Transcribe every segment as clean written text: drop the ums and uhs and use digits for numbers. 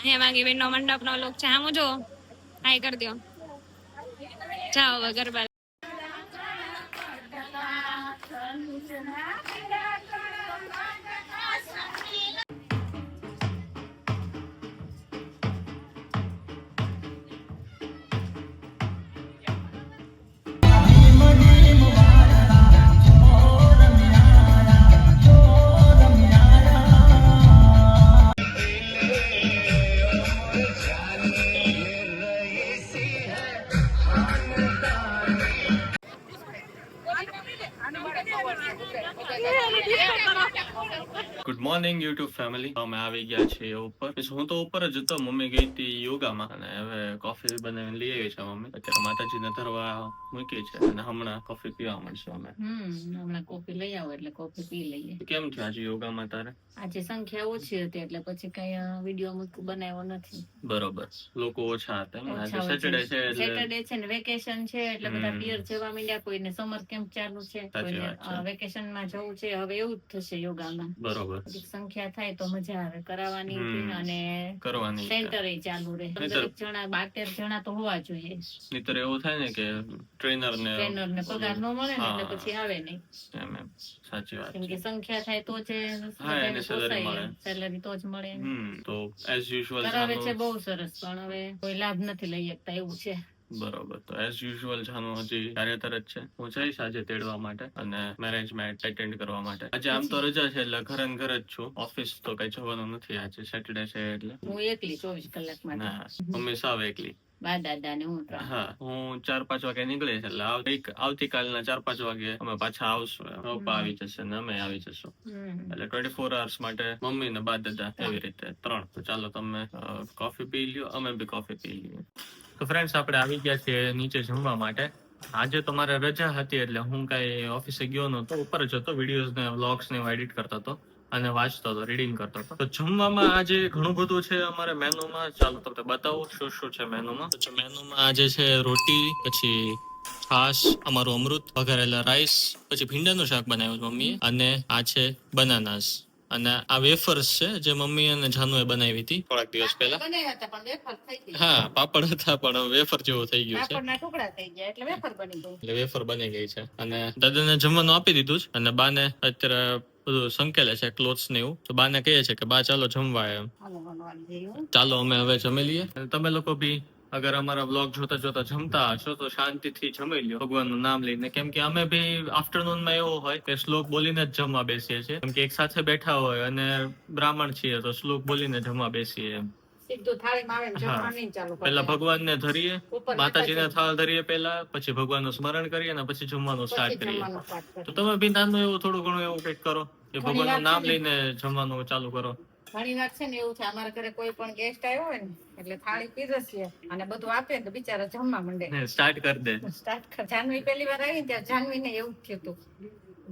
હેમાંગી નો મંડપનો લોક છે. આમ જો હાય કરી દો. જાઓ હવે garba. Good morning YouTube family. અમે આવી ગયા છીએ ઉપર. હું તો ઉપર જ હતો. મમ્મી ગઈ હતી યોગામાં અને હવે કોફી બનાવીને લઈ આવી છે મમ્મી. અત્યારે માતાજીને ધરવા મૂકી છે અને હમણાં કોફી પીવા મળશે અમે. હમણાં કોફી લઈ આવો એટલે કોફી પી લઈએ. કેમ છે આજે યોગામાં તારે? આજે સંખ્યા ઓછી હતી એટલે પછી કઈ વિડીયો બનાવ્યો નથી. બરોબર, લોકો ઓછા હતા. આજે સેટરડે છે એટલે સેટરડે છે ને વેકેશન છે એટલે બધા પિયર જવા માંડ્યા. કોઈને સમર કેમ્પ ચાલુ છે, કોઈને વેકેશન માં જવું છે. હવે એવું જ થશે યોગામાં. બરોબર, સંખ્યા થાય તો મજા આવે કરવાની અને કરવાની. સેન્ટર ચાલુ રહે. 15 જણા 12 જણા તો હોવા જોઈએ. નહીતર એવું થાય ને કે ટ્રેનર ને પગાર ન મળે ને એટલે પછી આવે નહીં. સાચી વાત. કેમ કે સંખ્યા થાય તો જ સેલરી તો જ મળે. તો એઝ યુઝ્યુઅલ કરાવે છે બહુ સરસ, પણ હવે કોઈ લાભ નથી લઈ શકતા એવું છે. બરોબર, તો એઝ યુઝ્યુઅલ જાનું હજી કાર્યરત જ છે. હું જઈશ આજે તેડવા માટે અને મેરેજ મેચ એટેન્ડ કરવા માટે. આજે આમ તો રજા છે એટલે ઘરે ને ઘરે જ છું. ઓફિસ તો કઈ જવાનું નથી. આજે સેટરડે છે એટલે હું એકલી 24 કલાક માટે. ના, મમ્મી સાવ એકલી. બા દાદા ને હું. હા, હું 4-5 વાગે નીકળીશ એટલે આવતીકાલના 4-5 વાગે અમે પાછા આવશું. પપ્પા આવી જશે ને અમે આવી જશું. એટલે 24 hours માટે મમ્મી ને બા દાદા એવી રીતે 3. તો ચાલો તમે કોફી પી લ્યો, અમે બી કોફી પી લઈએ. તો ફ્રેન્ડ્સ, આપણે આવી ગયા છીએ નીચે જમવા માટે. આજે તો મારે રજા હતી એટલે હું કઈ ઓફિસે ગયો નતો. ઉપર જ હતો, વિડીયોઝ ને વ્લોગ્સ ને એડિટ કરતો હતો અને વાંચતો હતો, રીડિંગ કરતો હતો. તો જમવામાં આજે ઘણું બધું છે અમારે મેનુમાં. ચાલો તમને બતાવું શું શું છે મેનુમાં. તો મેનુમાં આજે છે રોટી, પછી છાશ, અમારું અમૃત, વઘારેલા રાઈસ, પછી ભીંડાનું શાક બનાવ્યું છે મમ્મીએ, અને આ છે બનાનાસ. અને આ વેફર્સ છે જે મમ્મી અને જાનુએ બનાવી હતી થોડાક દિવસ પહેલા. હા, પાપડ હતા પણ વેફર જેવું થઈ ગયું છે. એટલે વેફર બની ગઈ છે. અને દાદાને જમવાનું આપી દીધું છે અને બાને અત્યારે બધું સંકેલે છે, ક્લોથ્સ ને એવું. તો બાને કહે છે કે બા ચાલો જમવા એમ. ચાલો અમે હવે જમી લઈએ. તમે લોકો બી અગર અમારા વ્લોગ જોતા જોતા જમતા હશો તો શાંતિથી જમી લ્યો ભગવાનનું નામ લઈને. કેમ કે અમે બી આફ્ટરનૂનમાં એવું હોય કે શ્લોક બોલીને જ જમવા બેસીએ છીએ. કેમ કે એક સાથે બેઠા હોય અને બ્રાહ્મણ છીએ તો શ્લોક બોલીને જમવા બેસીએ એમ. પેલા ભગવાનને ધરીએ, માતાજીને થાળ ધરીએ પેલા, પછી ભગવાનનું સ્મરણ કરીએ અને પછી જમવાનું સ્ટાર્ટ કરીએ. તો તમે બી નાનું એવું થોડું ઘણું એવું કંઈક કરો કે ભગવાનનું નામ લઈને જમવાનું ચાલુ કરો. ઘણી વાર છે ને એવું છે, અમારા ઘરે કોઈ પણ ગેસ્ટ આવ્યો હોય ને એટલે થાળી પીરસીએ અને બધું આપે તો બિચારા જમવા માંડે, સ્ટાર્ટ કરી દે. જાનવી પહેલી વાર આવી ત્યારે જાનવી ને એવું થયું હતું,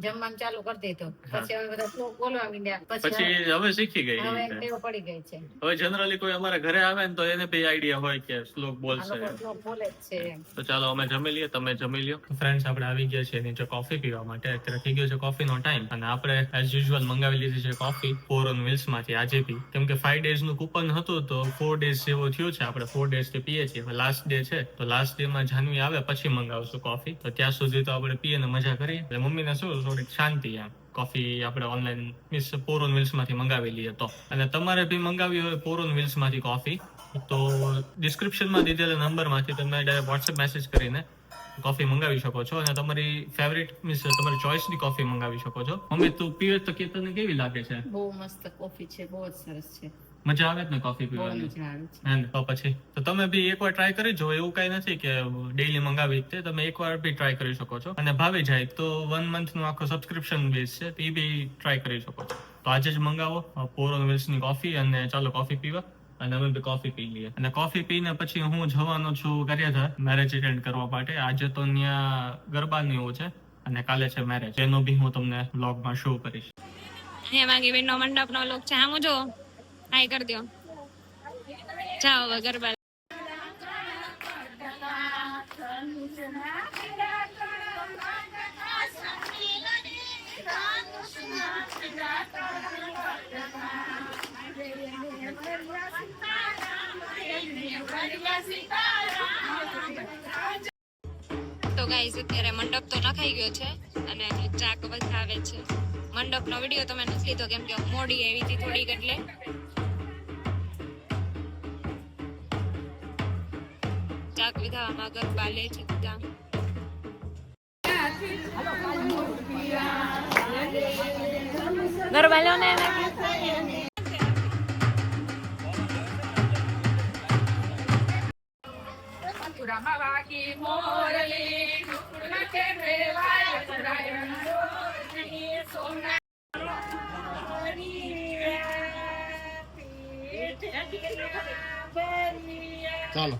જમવાનું ચાલુ કરી દીધું. પછી હવે બધા શ્લોક બોલવા માંડ્યા. પછી હવે શીખી ગઈ. હવે ટેવ પડી ગઈ છે. હવે જનરલી કોઈ અમારા ઘરે આવે ને તો એને બી આઈડિયા હોય કે શ્લોક બોલશે. બોલે છે. તો ચાલો અમે જમી લઈએ, તમે જમી લ્યો. ફ્રેન્ડ્સ, આપણે આવી ગયા છીએ નીચે કોફી પીવા માટે. અત્યારે થઈ ગયો છે કોફીનો ટાઈમ અને આપણે એઝ યુઝ્યુઅલ મંગાવી લીધી છે કોફી 4 on Wheels માંથી આજે બી. કેમ કે 5 days નું કૂપન હતું તો 4 days જેવો થયો છે. આપણે 4 days થી પીએ છીએ. લાસ્ટ ડે છે તો લાસ્ટ ડે માં જાનવી આવે પછી મંગાવશું કોફી. તો ત્યાં સુધી તો આપણે પીએ ને મજા કરીએ. એટલે મમ્મીને શું થોડીક શાંતિ એમ. કોફી આપણે ઓનલાઈન મીન્સ 4 on Wheels માંથી મંગાવી લઈએ તો. અને તમારે બી મંગાવી હોય 4 on Wheels માંથી કોફી તો ડિસ્ક્રિપ્શનમાં દીધેલા નંબરમાંથી તમે ડાયરેક્ટ વોટ્સએપ મેસેજ કરીને કોફી મંગાવી શકો છો અને તમારી ફેવરિટ મીન્સ તમારી ચોઇસની કોફી મંગાવી શકો છો. મમ્મી તું પીવે તો કે તને કેવી લાગે છે? બહુ મસ્ત કોફી છે, બહુ જ સરસ છે. મજા આવે ને કોફી પીવાની? તો પછી તો તમે બી એકવાર ટ્રાય કરી જો. એવું કઈ નથી કે ડેઈલી મંગાવી જ તમે એકવાર બી ટ્રાય કરી શકો છો અને ભાવી જાય તો 1 month નું આખો સબસ્ક્રિપ્શન બેઝ છે, એ બી ટ્રાય કરી શકો છો. તો આજે જ મંગાવો 4 on Wheels ની કોફી અને ચાલો કોફી પીવા. અને અમે બી કોફી પી લઈએ. અને કોફી પીને પછી હું જવાનો છું કાર્યધર મેરેજ એટેન્ડ કરવા માટે. આજે તો ત્યાં ગરબાનું એવું છે અને કાલે છે મેરેજ. એનો બી હું તમને વ્લોગમાં શો કરીશ. હેમાંગી નો મંડપનો લોક છે. આમ જો હાય કરી દો. જાઓ હવે ગરબા. તો ગાઈઝ અત્યારે મંડપ તો નખાઈ ગયો છે અને ચાક વધાવે છે. મંડપનો વિડીયો તમે નથી લીધો કેમ કે મોડી આવી હતી થોડીક એટલે. ચાક વિધાવામાં ગરબા લે છે બધા. ગરબા લો ને ચાલો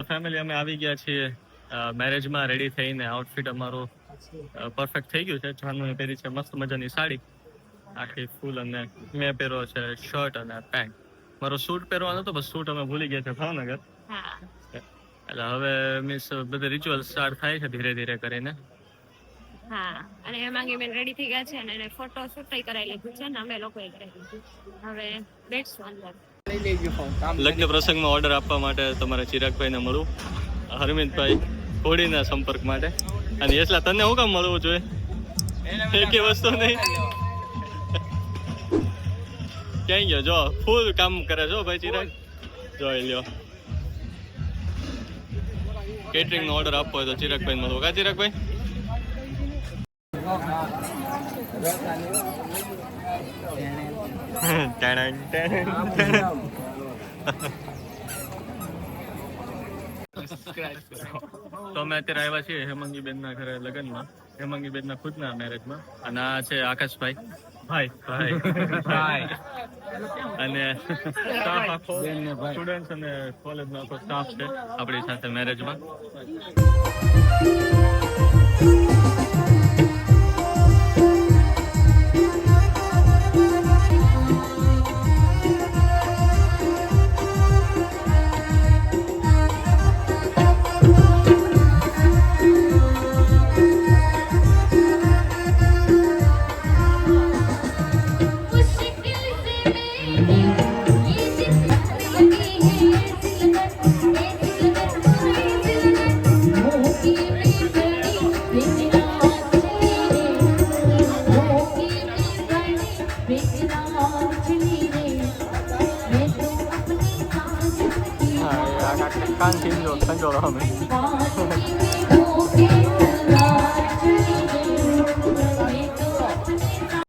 ફેમિલી અમે આવી ગયા છીએ મેરેજમાં રેડી થઈને. આઉટફિટ અમારું પરફેક્ટ થઈ ગયું છે. જાનુએ પહેરી છે મસ્ત મજાની સાડી આખી ફૂલ અને મેં પહેર્યો છે શર્ટ અને પેન્ટ. મારો સૂટ પહેરવાનો હતો બસ સૂટ અમે ભૂલી ગયા છે ભાવનગર. એટલે હવે મીન્સ બધા રિચ્યુઅલ સ્ટાર્ટ થાય છે ધીરે ધીરે કરીને. હા, અને હેમાંગી બેન રેડી થઈ ગયા છે અને એને ફોટો શૂટ કરાવી લીધું છે ને અમે લોકોએ કરાવી લીધું. હવે બેઠશું અંદર. લગ્ન પ્રસંગમાં ઓર્ડર આપવા માટે તમારે ચિરાગભાઈને મળવું, હરમિતભાઈ ઘોડીના સંપર્ક માટે. અને એટલા તને શું કામ મળવું જોઈએ? એકે વસ્તુ નહીં. ક્યાં ગયો? જો ફૂલ કામ કરે છો ભાઈ ચિરાગ, જોઈ લ્યો. કેટરિંગ નો ઓર્ડર આપવો હોય તો ચિરાગભાઈ મળવો. કા ચિરાગભાઈ? તો અમે અત્યારે આવ્યા છીએ હેમાંગી બેન ના ઘરે લગ્નમાં, હેમાંગી બેન ના ખુદના મેરેજમાં. અને આ છે આકાશભાઈ, ભાઈ ભાઈ અને સ્ટાફ આખો સ્ટુડન્ટ્સ અને કોલેજનો આખો સ્ટાફ છે આપણી સાથે મેરેજમાં.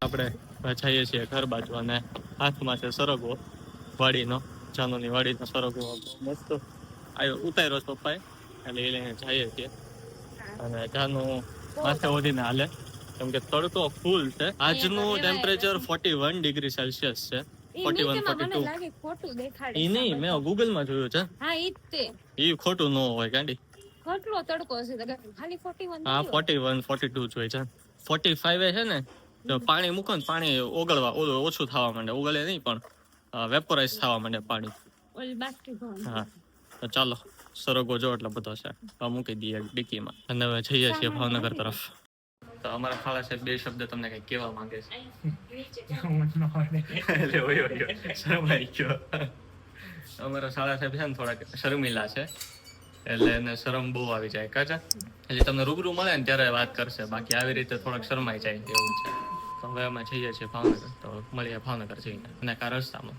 આપણે જઈએ છીએ ઘર બાજુ અને હાથમાં છે સરગવો વાડીનો, જાનુની વાડીનો સરગવો મસ્ત આવ્યો ઉતાર્યો છે પપ્પાએ, એટલે એ લઈને જઈએ છીએ. અને જાનુ માથે ઓઢીને હાલે કેમ કે તડકો ફૂલ છે. આજનું ટેમ્પરેચર 41 ડિગ્રી સેલ્સિયસ છે. 41-42 ખોટું દેખાડે. ઈ નહીં, મેં ગૂગલ માં જોયું છે. હા, ઈ જ તે. ઈ ખોટું ન હોય ગાંડી. કેટલો તડકો છે તો ખાલી 41. હા, 41-42 જોઈએ છે. 45 છે ને તો પાણી મૂકો ને પાણી ઓગળવા ઓછું થવા માંડે, ઓગળે નહીં પણ વેપોરાઇઝ થવા માંડે પાણી. ઓલી બાસ્કી ભણ. હા, તો ચાલો સરગવો જો એટલો બધો છે તો મૂકી દઈએ ડિક્કીમાં અને હવે જઈએ છીએ ભાવનગર તરફ. તો અમારા ખાલા સાહેબ બે શબ્દ તમને કઈ કહેવા માંગે છે. શરમાઈ ગયો. અમારા શાળા સાહેબ છે ને થોડાક શર્મિલા છે, એટલે એને શરમ બહુ આવી જાય કાચા, એટલે તમને રૂબરૂ મળે ને ત્યારે વાત કરશે, બાકી આવી રીતે થોડાક શરમાઈ જાય એવું છે. તો હવે અમે જઈએ છીએ ભાવનગર, તો મળીએ ભાવનગર જઈને અને કા રસ્તામાં.